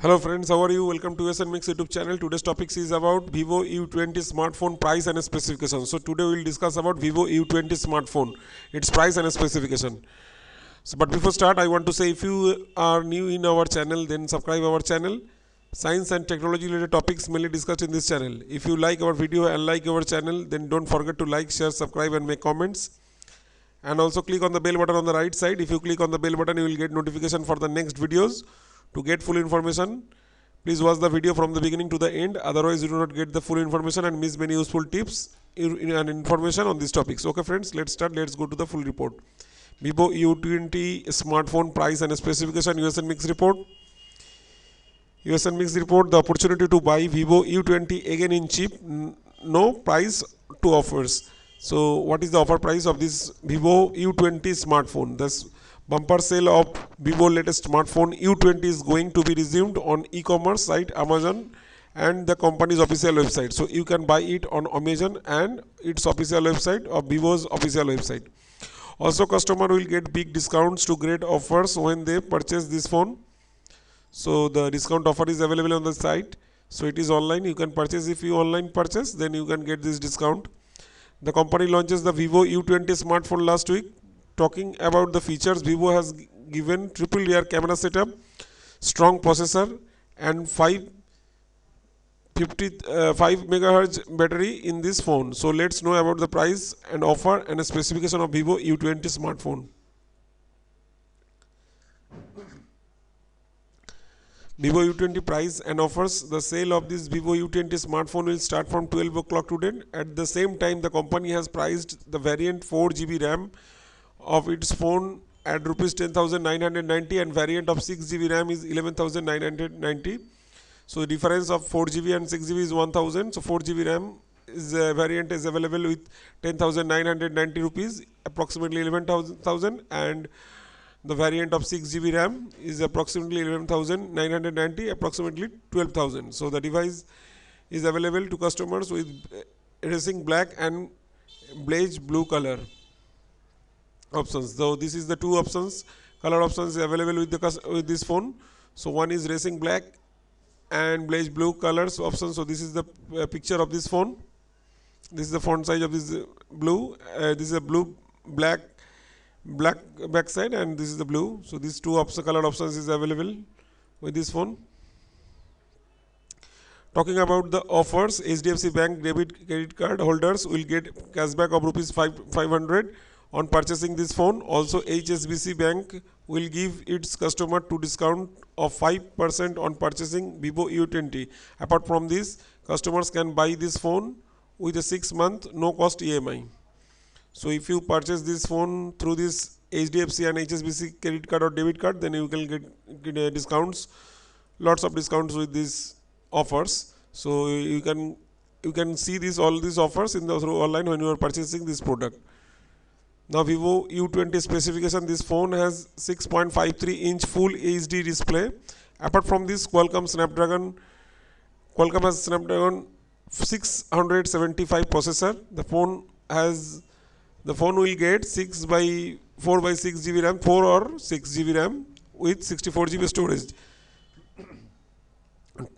Hello friends, how are you? Welcome to SN Mix YouTube channel. Today's topic is about Vivo U20 smartphone price and specification. So today we will discuss about Vivo U20 smartphone, its price and specification. But before start, I want to say if you are new in our channel, then subscribe our channel. Science and technology related topics mainly discussed in this channel. If you like our video and like our channel, then don't forget to like, share, subscribe and make comments. And also click on the bell button on the right side. If you click on the bell button, you will get notification for the next videos. To get full information, please watch the video from the beginning to the end. Otherwise, you do not get the full information and miss many useful tips and information on these topics. Okay, friends, let's start. Let's go to the full report. Vivo U20 smartphone price and specification. USN Mix report. USN Mix report. The opportunity to buy Vivo U20 again in cheap. No price to offers. So, what is the offer price of this Vivo U20 smartphone? This bumper sale of Vivo latest smartphone U20 is going to be resumed on e-commerce site Amazon and the company's official website. So you can buy it on Amazon and its official website or Vivo's official website. Also, customer will get big discounts to great offers when they purchase this phone. So the discount offer is available on the site. So it is online. You can purchase. If you online purchase, then you can get this discount. The company launches the Vivo U20 smartphone last week. Talking about the features, Vivo has given triple rear camera setup, strong processor and 5 MHz battery in this phone. So let's know about the price and offer and a specification of Vivo U20 smartphone. Vivo U20 price and offers. The sale of this Vivo U20 smartphone will start from 12 o'clock today. At the same time, the company has priced the variant 4GB RAM of its phone at rupees 10,990 and variant of 6GB RAM is 11,990. So the difference of 4GB and 6GB is 1,000. So 4GB RAM is variant is available with 10,990 rupees, approximately 11,000, and the variant of 6GB RAM is approximately 11,990, approximately 12,000. So the device is available to customers with racing black and beige blue color options. So this is the two options, color options available with this phone. So one is racing black and beige blue colors option. So this is the picture of this phone. This is the font size of this blue. This is a blue black backside, and this is the blue. So these two color options is available with this phone. Talking about the offers, HDFC Bank debit credit card holders will get cashback of rupees 500 on purchasing this phone. Also, HSBC Bank will give its customer to discount of 5% on purchasing Vivo U20. Apart from this, customers can buy this phone with a 6-month no-cost EMI. So, if you purchase this phone through this HDFC and HSBC credit card or debit card, then you can get discounts, lots of discounts with these offers. So, you can see all these offers through online when you are purchasing this product. Now Vivo U20 specification, this phone has 6.53-inch full HD display. Apart from this, Qualcomm has Snapdragon 675 processor. The phone will get 4x6 GB RAM, 4 or 6GB RAM with 64GB storage.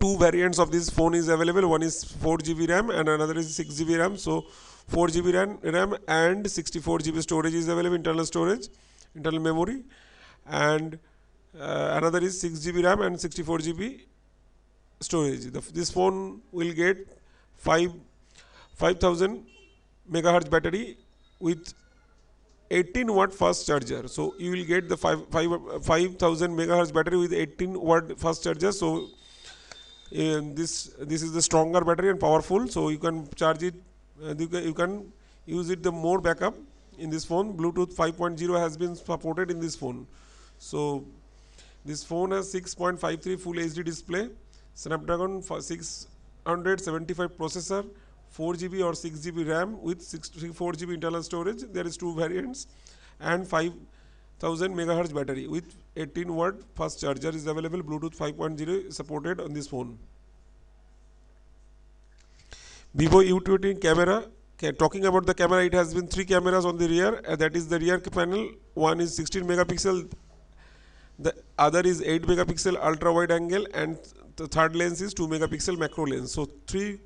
Two variants of this phone is available. One is 4GB RAM and another is 6GB RAM. So 4GB RAM and 64GB storage is available, internal memory, and another is 6GB RAM and 64GB storage. This phone will get 5,000 megahertz battery with 18-watt fast charger. So you will get the 5,000 megahertz battery with 18-watt fast charger. So this is the stronger battery and powerful. So you can charge it. You can use it the more backup in this phone. Bluetooth 5.0 has been supported in this phone. So this phone has 6.53 full HD display, Snapdragon 675 processor, 4GB or 6GB RAM with 64GB internal storage. There is two variants, and 5,000 megahertz battery with 18-watt fast charger is available. Bluetooth 5.0 supported on this phone. Vivo U20 camera. Talking about the camera, it has been 3 cameras on the rear. That is the rear panel. One is 16 megapixel The other is 8 megapixel ultra wide angle, and the third lens is 2 megapixel macro lens. So three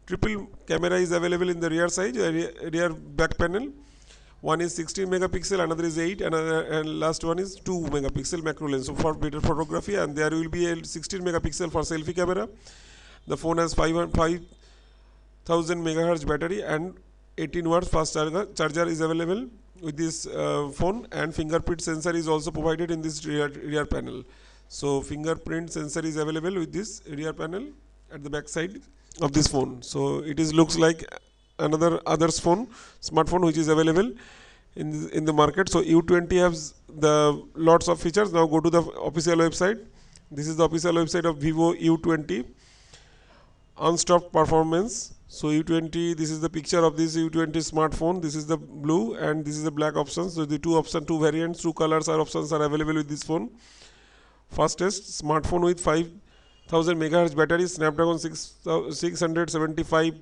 triple camera is available in the rear side, rear back panel. One is 16 megapixel, another is 8, and last one is 2 megapixel macro lens. So for better photography, and there will be a 16 megapixel for selfie camera. The phone has 5000 megahertz battery and 18 watts fast charger is available with this phone, and fingerprint sensor is also provided in this rear panel. So fingerprint sensor is available with this rear panel at the back side of this phone. So it is looks like another others phone, smartphone, which is available in the market. So U20 has the lots of features. Now go to the official website. This is the official website of Vivo U20. Unstopped performance. So U20, this is the picture of this U20 smartphone. This is the blue and this is the black options. So the two variants, two colors are options are available with this phone. Fastest smartphone with 5000 megahertz battery, Snapdragon 675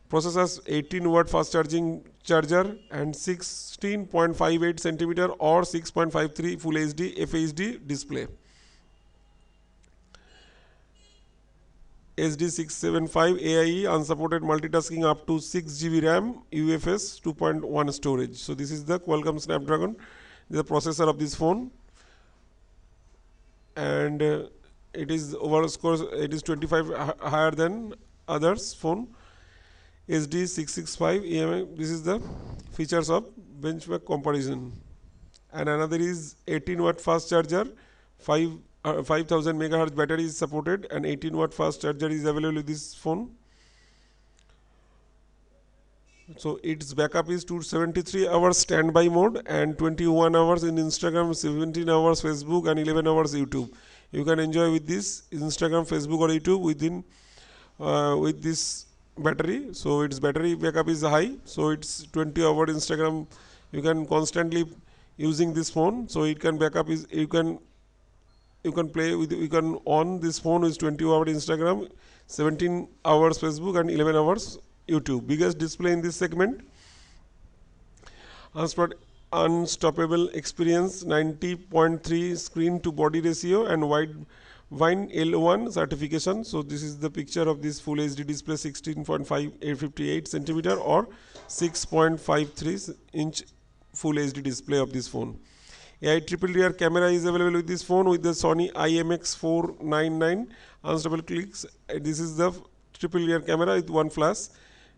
processors, 18 watt fast charging charger, and 16.58 centimeter or 6.53 full HD FHD display. SD675 AIE unsupported multitasking up to 6 GB RAM, UFS 2.1 storage. So this is the Qualcomm Snapdragon, the processor of this phone, and it is overall score, it is 25 higher than others phone. SD665 EMI. This is the features of benchmark comparison. And another is 18 watt fast charger, 5000 megahertz battery is supported, and 18 watt fast charger is available with this phone. So its backup is 273 hours standby mode and 21 hours in Instagram, 17 hours Facebook, and 11 hours YouTube. You can enjoy with this Instagram, Facebook, or YouTube within with this battery. So its battery backup is high. So it's 20 hour Instagram. You can constantly using this phone. So it can backup is you can play with, you can on this phone is 20 hour Instagram, 17 hours Facebook, and 11 hours YouTube. Biggest display in this segment. Unstoppable experience, 90.3 screen to body ratio and wide L1 certification. So this is the picture of this full HD display, 16.58 centimeter or 6.53 inch full HD display of this phone. AI triple rear camera is available with this phone with the Sony IMX499 unstoppable clicks. This is the triple rear camera with one flash,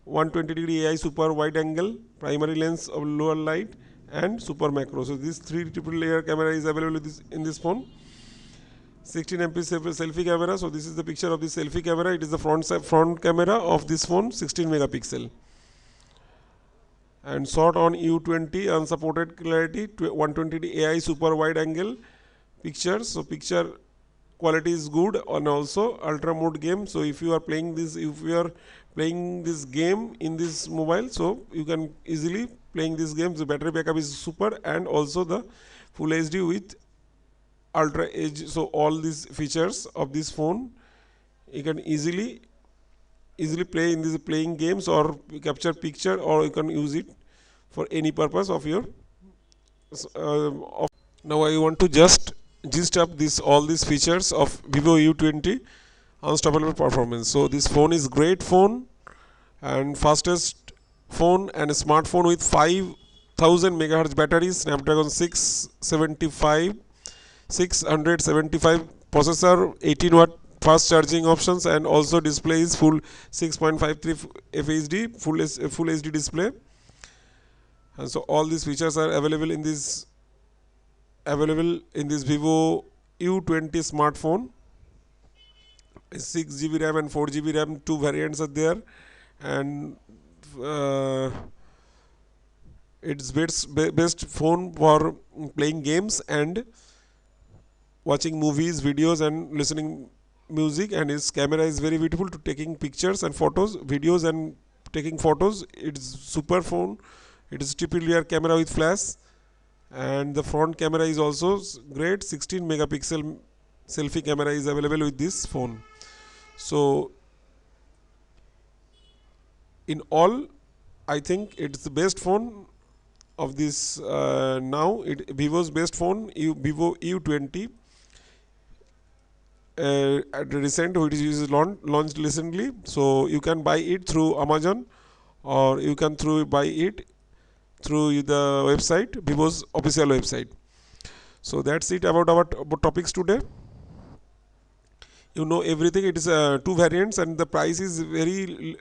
120-degree AI super wide angle, primary lens of lower light, and super macro. So this three triple layer camera is available in this phone. 16 MP selfie camera. So this is the picture of the selfie camera. It is the front camera of this phone, 16 megapixel. And shot on U20 unsupported clarity, 120 AI super wide angle pictures. So picture quality is good, and also ultra mode game. So if you are playing this, game in this mobile, so you can easily playing this game. The battery backup is super, and also the full HD with ultra edge. So all these features of this phone you can easily play in these playing games or capture picture, or you can use it for any purpose of your now I want to just gist up all these features of Vivo U20 unstoppable performance. So this phone is great phone and fastest phone and a smartphone with 5000 megahertz battery, Snapdragon 675 processor, 18 watt fast charging options, and also display is full 6.53 FHD full HD display. And so all these features are available in this Vivo U20 smartphone. 6 GB RAM and 4 GB RAM, two variants are there, and it's best phone for playing games and watching movies, videos, and listening music. And its camera is very beautiful to taking pictures and photos, videos, and taking photos. It's super phone. It is triple rear camera with flash, and the front camera is also great. 16 megapixel selfie camera is available with this phone. So in all, I think it's the best phone of this now. Vivo's best phone, Vivo U20, at recent, which is launched recently. So you can buy it through Amazon, or you can buy it through the website, Vivo's official website. So that's it about our topics today. You know everything. It is two variants, and the price is very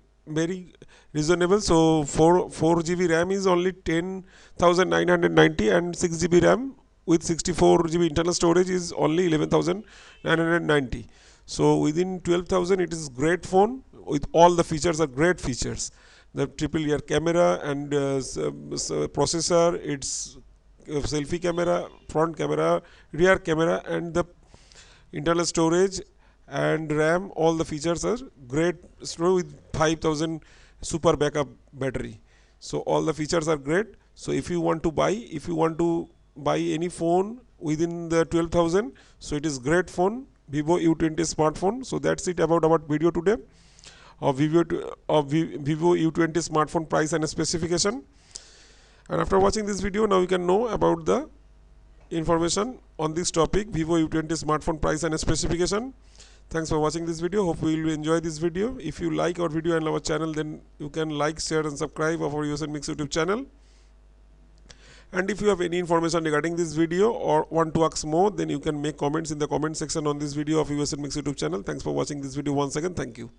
reasonable. So 4 GB RAM is only 10,990, and 6 GB RAM with 64 GB internal storage is only 11,990. So within 12,000, it is great phone with all the features are great features. The triple ear camera and processor, its selfie camera, front camera, rear camera, and the internal storage and RAM, all the features are great. With 5,000 super backup battery, so all the features are great. So if you want to buy any phone within the 12,000, so it is great phone, Vivo U20 smartphone. So that's it about our video today of Vivo U20 smartphone price and specification. And after watching this video, now you can know about the information on this topic, Vivo U20 smartphone price and specification. Thanks for watching this video. Hope you will enjoy this video. If you like our video and our channel, then you can like, share and subscribe of our USN Mix YouTube channel. And if you have any information regarding this video or want to ask more, then you can make comments in the comment section on this video of USN Mix YouTube channel. Thanks for watching this video once again. Thank you.